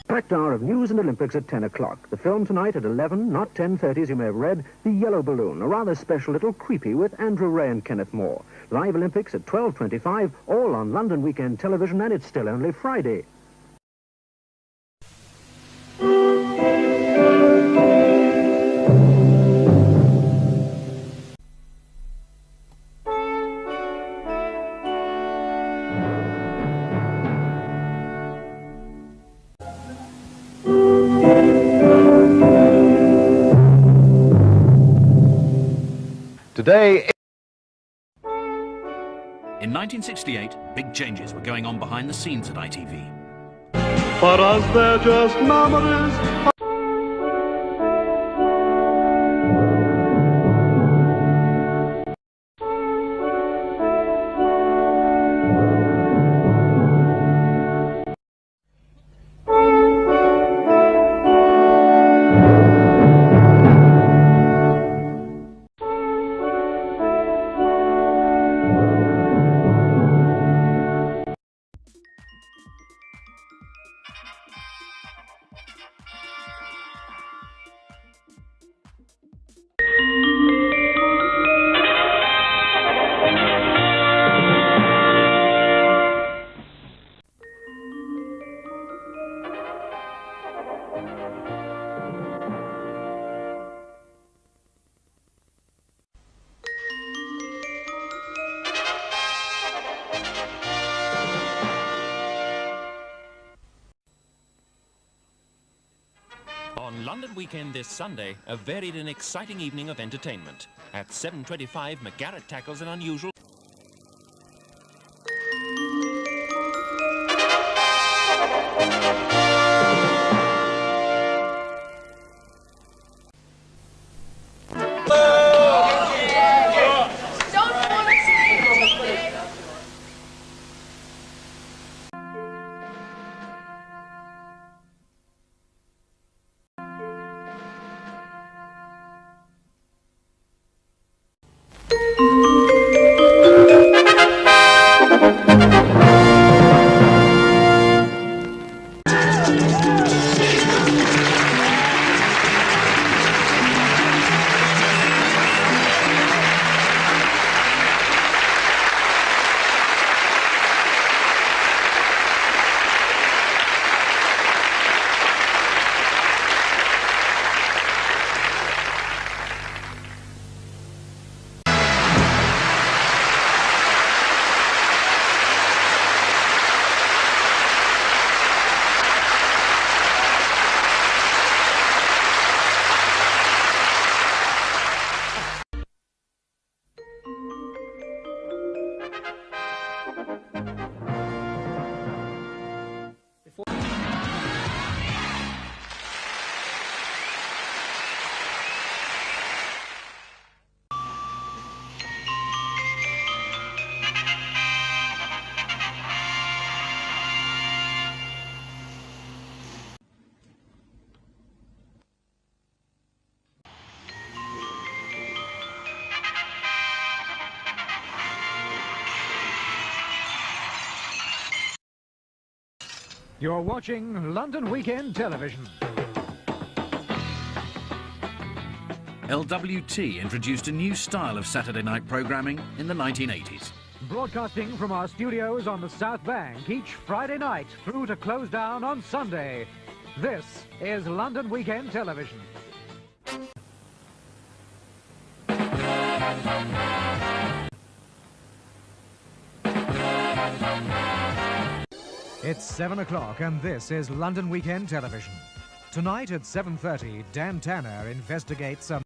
Packed hour of news and Olympics at 10 o'clock. The film tonight at 11, not 10:30 as you may have read, The Yellow Balloon, a rather special little creepy with Andrew Ray and Kenneth Moore. Live Olympics at 12:25, all on London Weekend Television, and it's still only Friday. Today, in 1968, big changes were going on behind the scenes at ITV. For us they're just memories. On London Weekend this Sunday, a varied and exciting evening of entertainment. At 7:25, McGarrett tackles an unusual... You're watching London Weekend Television. LWT introduced a new style of Saturday night programming in the 1980s. Broadcasting from our studios on the South Bank each Friday night through to close down on Sunday. This is London Weekend Television. It's 7 o'clock and this is London Weekend Television. Tonight at 7:30, Dan Tanner investigates a...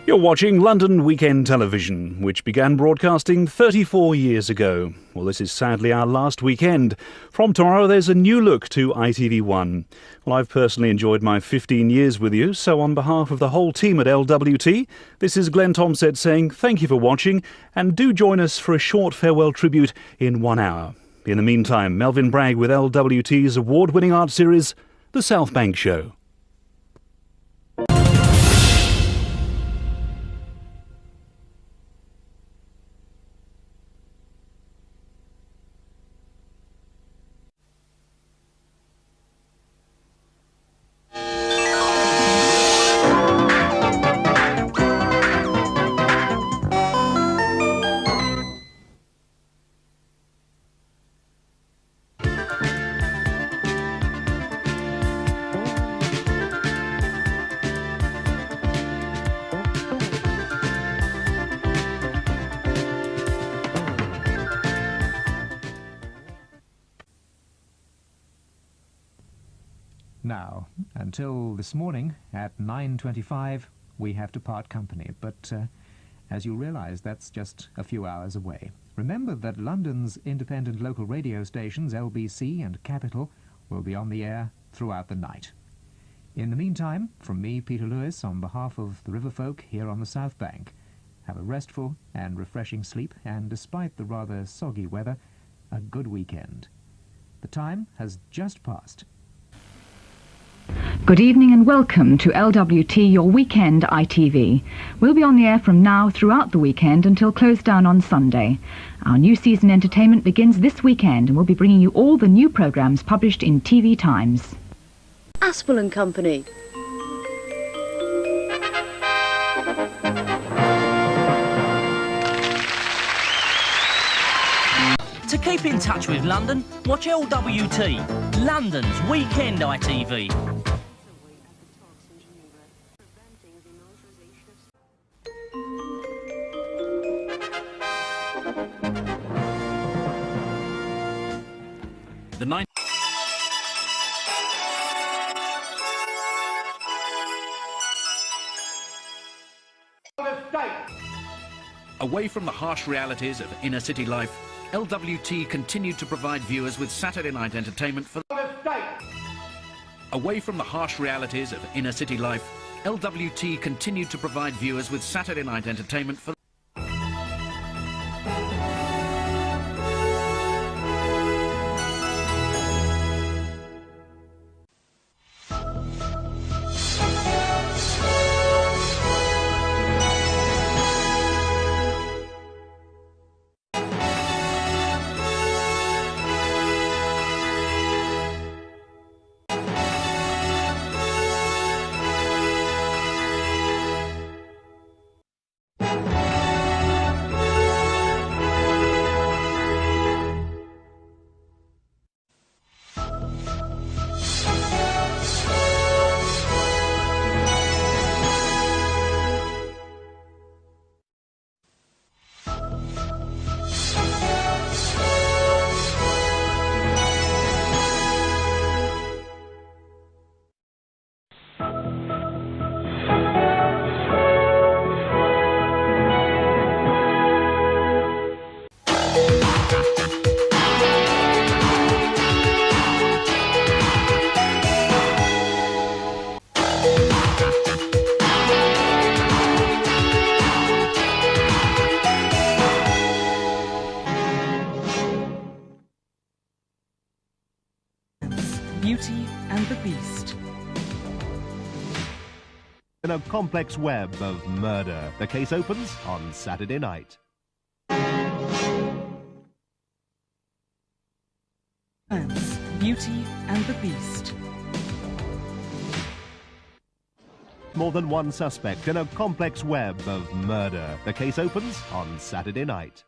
You're watching London Weekend Television, which began broadcasting 34 years ago. Well, this is sadly our last weekend. From tomorrow, there's a new look to ITV1. Well, I've personally enjoyed my 15 years with you, so on behalf of the whole team at LWT, this is Glenn Tomsett saying thank you for watching, and do join us for a short farewell tribute in 1 hour. In the meantime, Melvyn Bragg with LWT's award-winning art series, The South Bank Show. Now, until this morning at 9:25, we have to part company, but as you realise, that's just a few hours away. Remember that London's independent local radio stations, LBC and Capital, will be on the air throughout the night. In the meantime, from me, Peter Lewis, on behalf of the Riverfolk here on the South Bank, have a restful and refreshing sleep, and despite the rather soggy weather, a good weekend. The time has just passed. Good evening and welcome to LWT, your weekend ITV. We'll be on the air from now throughout the weekend until close down on Sunday. Our new season entertainment begins this weekend and we'll be bringing you all the new programmes published in TV Times. Aspel and Company. To keep in touch with London, watch LWT, London's weekend ITV. The nine. Away from the harsh realities of inner city life, LWT continued to provide viewers with Saturday night entertainment for Away from the harsh realities of inner city life, LWT continued to provide viewers with Saturday night entertainment for Beauty and the Beast. In a complex web of murder, the case opens on Saturday night. Beauty and the Beast. More than one suspect in a complex web of murder. The case opens on Saturday night.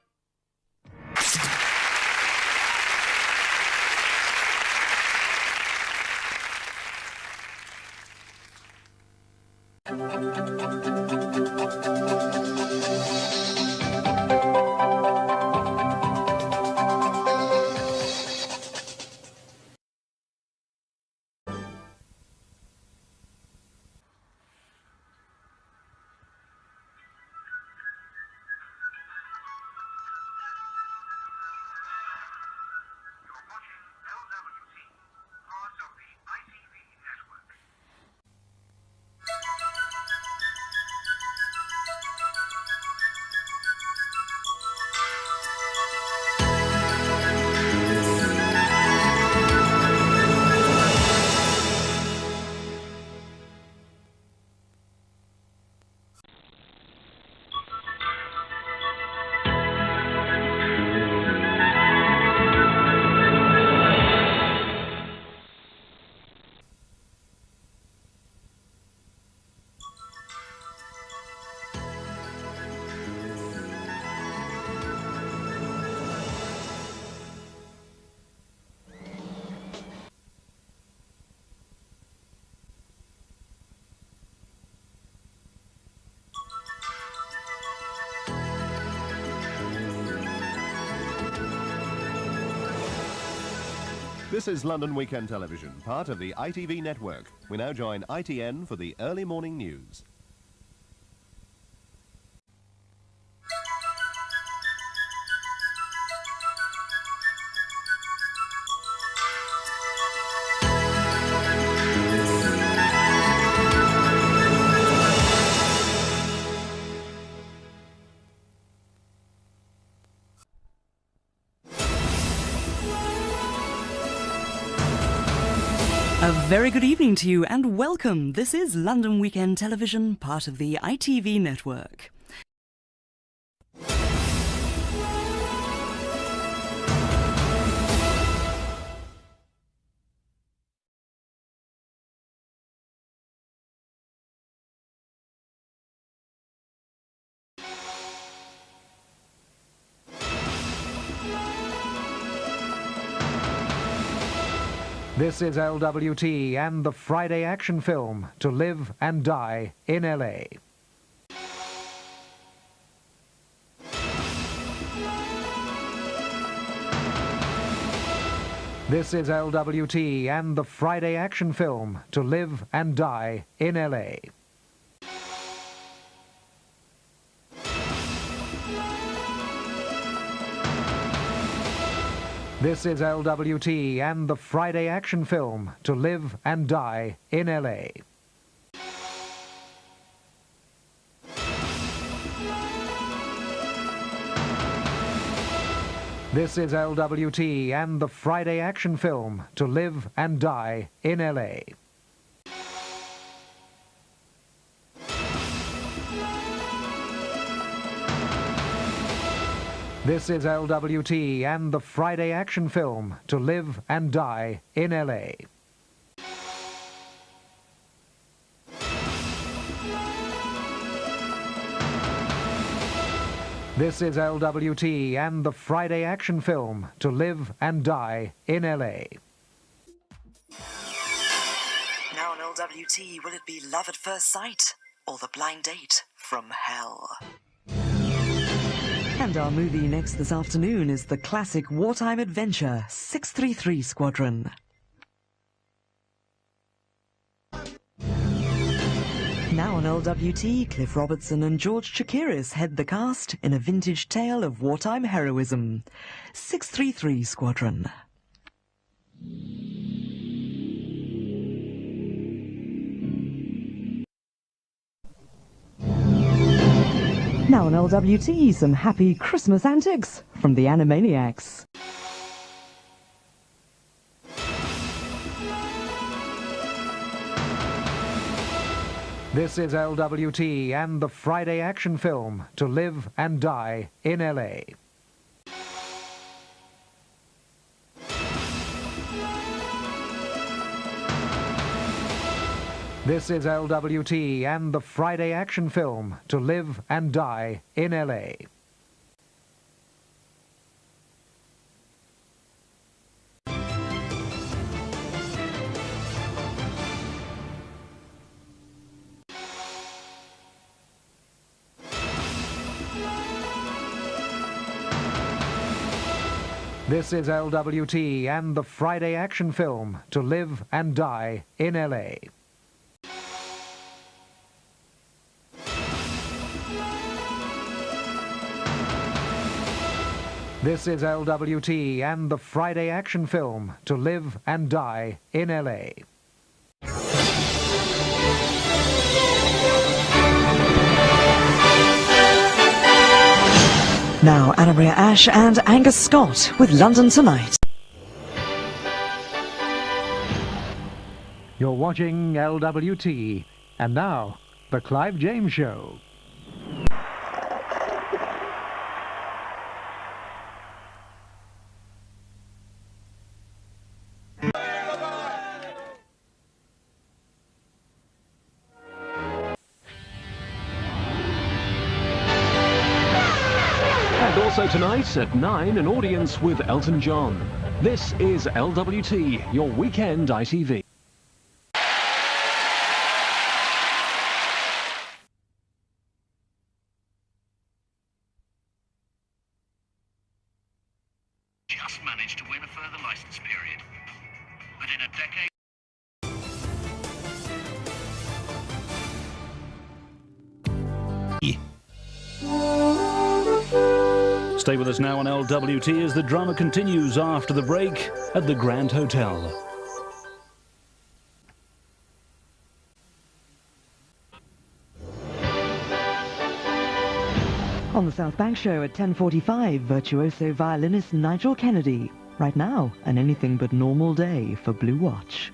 This is London Weekend Television, part of the ITV network. We now join ITN for the early morning news. A very good evening to you and welcome. This is London Weekend Television, part of the ITV network. This is LWT and the Friday action film To Live and Die in LA. This is LWT and the Friday action film To Live and Die in LA. This is LWT and the Friday action film To Live and Die in LA. This is LWT and the Friday action film To Live and Die in LA. This is LWT and the Friday action film To Live and Die in LA. This is LWT and the Friday action film To Live and Die in LA. Now on LWT, will it be Love at First Sight or The Blind Date from Hell? And our movie next this afternoon is the classic wartime adventure, 633 Squadron. Now on LWT, Cliff Robertson and George Chakiris head the cast in a vintage tale of wartime heroism, 633 Squadron. Now on LWT, some happy Christmas antics from the Animaniacs. This is LWT and the Friday action film To Live and Die in LA. This is LWT and the Friday action film To Live and Die in LA. This is LWT and the Friday action film To Live and Die in LA. This is LWT and the Friday action film To Live and Die in LA. Now, Anna Maria Ash and Angus Scott with London Tonight. You're watching LWT, and now, The Clive James Show. Also tonight at 9, an audience with Elton John. This is LWT, your weekend ITV. Just managed to win a further license period. But in a decade... Stay with us now on LWT as the drama continues after the break at the Grand Hotel. On the South Bank Show at 10:45, virtuoso violinist Nigel Kennedy. Right now, an anything but normal day for Blue Watch.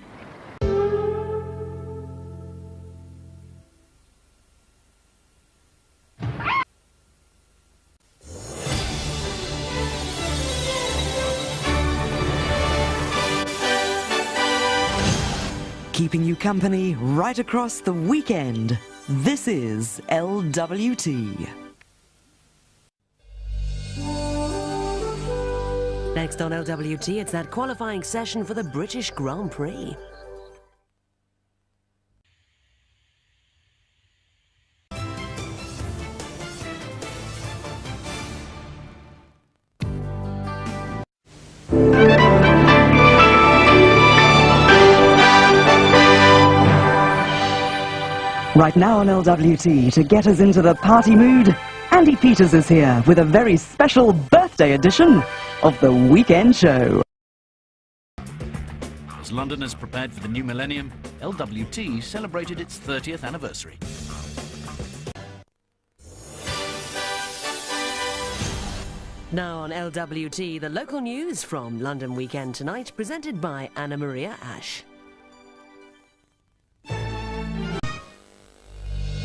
Keeping you company right across the weekend. This is LWT. Next on LWT, it's that qualifying session for the British Grand Prix. Right now on LWT, to get us into the party mood, Andy Peters is here with a very special birthday edition of the Weekend Show. As London has prepared for the new millennium, LWT celebrated its 30th anniversary. Now on LWT, the local news from London Weekend Tonight, presented by Anna Maria Ash.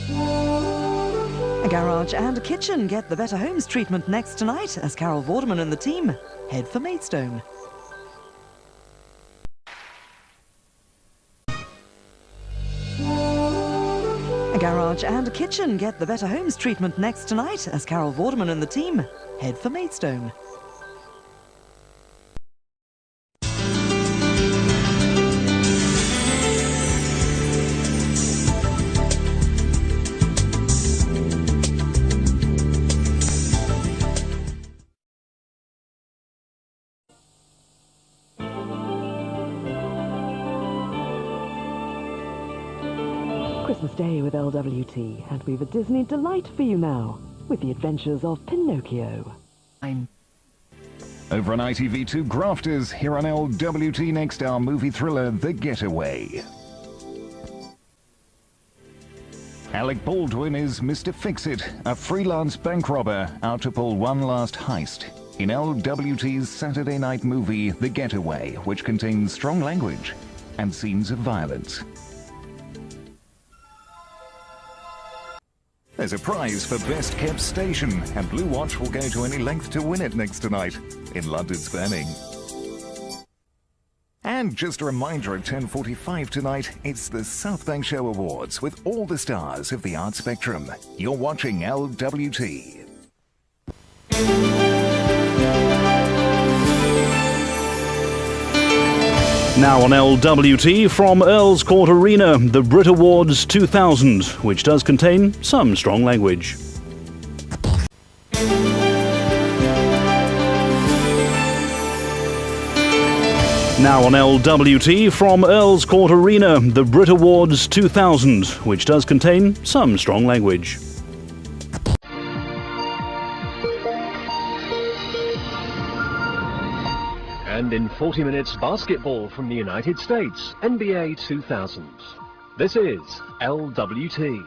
A garage and a kitchen get the Better Homes treatment next tonight as Carol Vorderman and the team head for Maidstone. A garage and a kitchen get the Better Homes treatment next tonight as Carol Vorderman and the team head for Maidstone. Christmas Day with LWT, and we've a Disney delight for you now, with the adventures of Pinocchio. Over on ITV2 Grafters, here on LWT next, our movie thriller, The Getaway. Alec Baldwin is Mr. Fix-It, a freelance bank robber out to pull one last heist in LWT's Saturday night movie, The Getaway, which contains strong language and scenes of violence. There's a prize for Best Kept Station, and Blue Watch will go to any length to win it next tonight in London's Burning. And just a reminder, at 10:45 tonight, it's the South Bank Show Awards with all the stars of the art spectrum. You're watching LWT. Now on LWT from Earl's Court Arena, the Brit Awards 2000, which does contain some strong language. Now on LWT from Earl's Court Arena, the Brit Awards 2000, which does contain some strong language. And in 40 minutes, basketball from the United States, NBA 2000. This is LWT.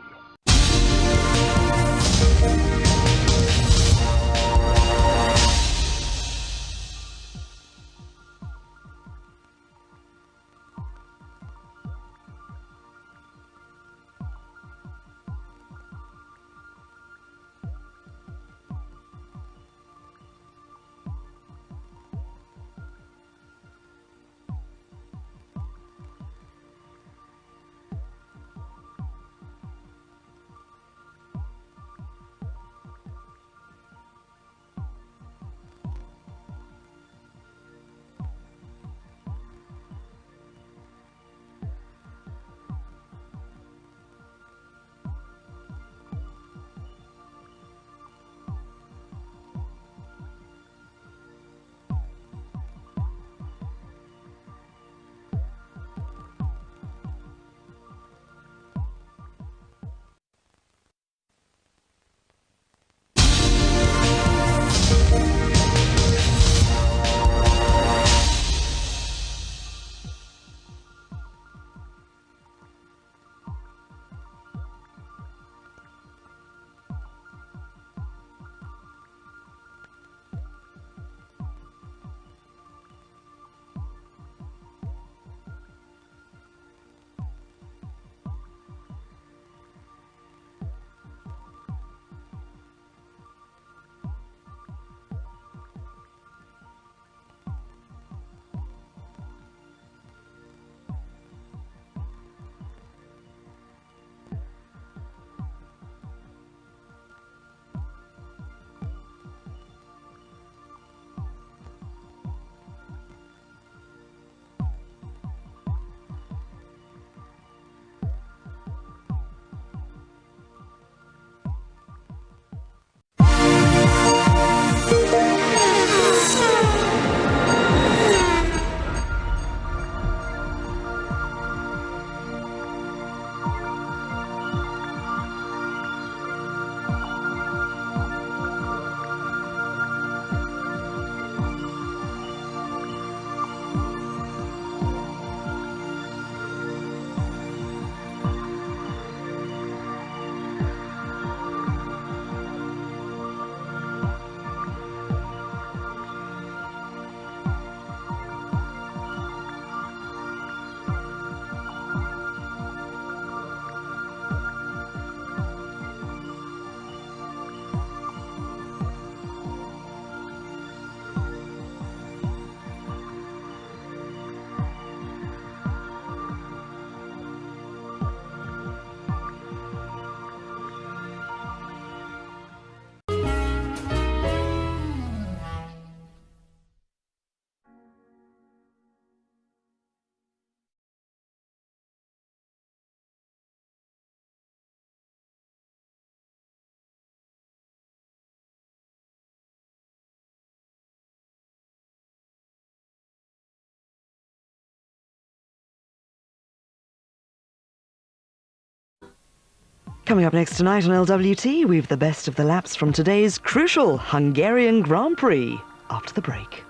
Coming up next tonight on LWT, we've the best of the laps from today's crucial Hungarian Grand Prix. After the break.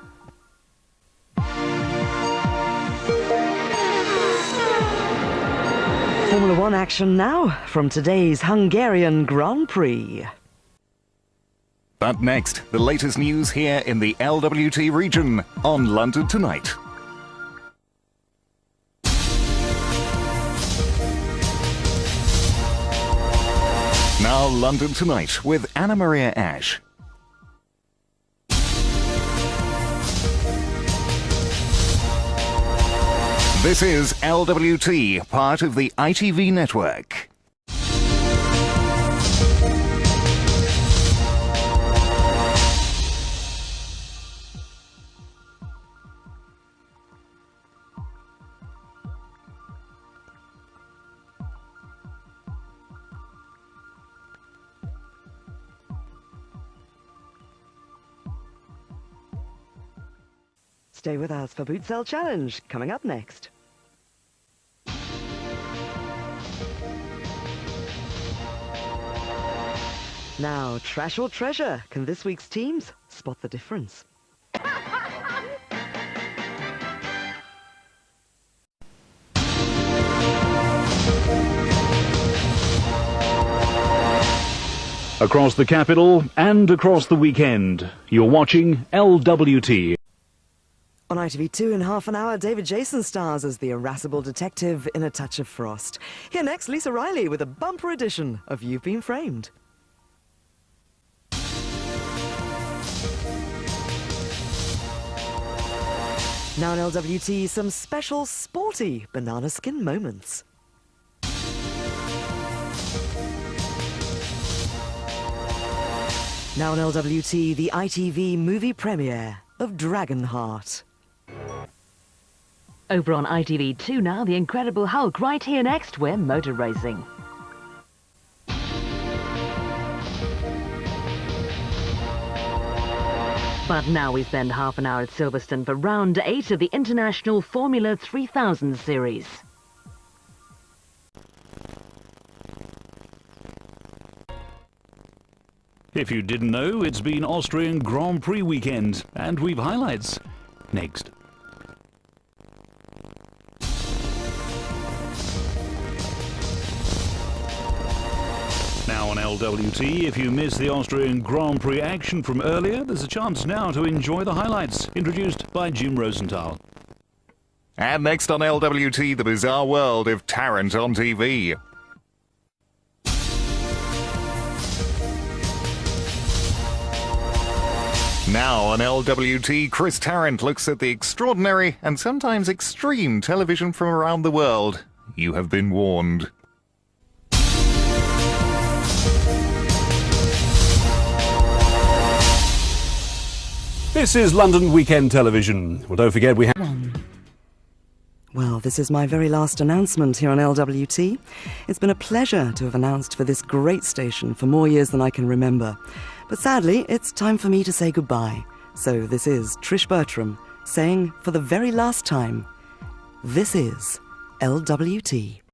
Formula One action now from today's Hungarian Grand Prix. But next, the latest news here in the LWT region on London Tonight. Now London Tonight with Anna Maria Ash. This is LWT, part of the ITV network. Stay with us for Boot Sale Challenge, coming up next. Now, trash or treasure? Can this week's teams spot the difference? Across the capital and across the weekend, you're watching LWT. On ITV2 in half an hour, David Jason stars as the irascible detective in A Touch of Frost. Here next, Lisa Riley with a bumper edition of You've Been Framed. Now on LWT, some special sporty banana skin moments. Now on LWT, the ITV movie premiere of Dragonheart. Over on ITV2 now, The Incredible Hulk. Right here next, we're motor racing. But now we spend half an hour at Silverstone for round 8 of the International Formula 3000 series. If you didn't know, it's been Austrian Grand Prix weekend, and we've highlights. Next. Now on LWT, if you missed the Austrian Grand Prix action from earlier, there's a chance now to enjoy the highlights, introduced by Jim Rosenthal. And next on LWT, the bizarre world of Tarrant on TV. Now on LWT, Chris Tarrant looks at the extraordinary and sometimes extreme television from around the world. You have been warned. This is London Weekend Television. Well, don't forget we have... Well, this is my very last announcement here on LWT. It's been a pleasure to have announced for this great station for more years than I can remember. But sadly, it's time for me to say goodbye. So this is Trish Bertram saying for the very last time, this is LWT.